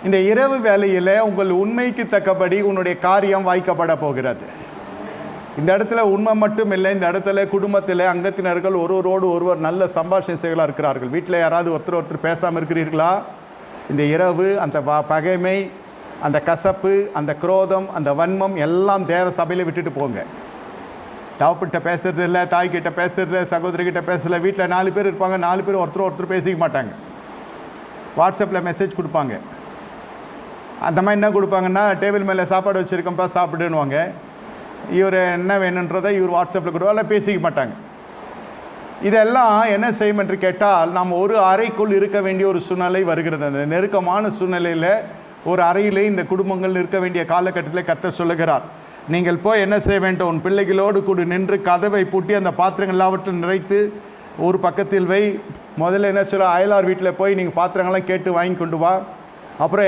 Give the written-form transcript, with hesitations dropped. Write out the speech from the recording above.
இந்த இரவு வேளையில் உங்கள் உண்மைக்கு தக்கபடி உன்னுடைய காரியம் வாய்க்கப்பட போகிறது. இந்த இடத்துல உண்மை மட்டும் இல்லை, இந்த இடத்துல குடும்பத்தில் அங்கத்தினர்கள் ஒருவரோடு ஒருவர் நல்ல சம்பாஷணைகளாக இருக்கிறார்கள். வீட்டில் யாராவது ஒருத்தர் பேசாமல் இருக்கிறீர்களா? இந்த இரவு அந்த பகைமை, அந்த கசப்பு, அந்த குரோதம், அந்த வன்மம் எல்லாம் தேவ சபையில் விட்டுட்டு போங்க. தவப்பிட்ட பேசுறது இல்லை, தாய்கிட்ட பேசுறது, சகோதரிகிட்ட பேசலை. வீட்டில் 4 பேர் இருப்பாங்க, 4 பேர் ஒருத்தர் பேசிக்க மாட்டாங்க. வாட்ஸ்அப்பில் மெசேஜ் கொடுப்பாங்க. அந்த மாதிரி என்ன கொடுப்பாங்கன்னா, டேபிள் மேலே சாப்பாடு வச்சுருக்கோம்ப்பா சாப்பிடுன்னுவாங்க. இவர் என்ன வேணுன்றதை இவர் வாட்ஸ்அப்பில் கொடுவாங்க, பேசிக்க மாட்டாங்க. இதெல்லாம் என்ன செய்யும் என்று கேட்டால், நாம் ஒரு அறைக்குள் இருக்க வேண்டிய ஒரு சூழ்நிலை வருகிறது. அந்த நெருக்கமான சூழ்நிலையில் ஒரு அறையிலே இந்த குடும்பங்கள் இருக்க வேண்டிய காலகட்டத்தில் கர்த்தர் சொல்லுகிறார், நீங்கள் போய் என்ன செய்ய வேண்டும், உன் பிள்ளைகளோடு கூட நின்று கதவை பூட்டி அந்த பாத்திரங்கள் எல்லாவற்றையும் நிறைத்து ஒரு பக்கத்தில் வை. முதல்ல என்ன சொல்ல, அயலார் வீட்டில் போய் நீங்கள் பாத்திரங்கள்லாம் கேட்டு வாங்கி கொண்டு வா. அப்புறம்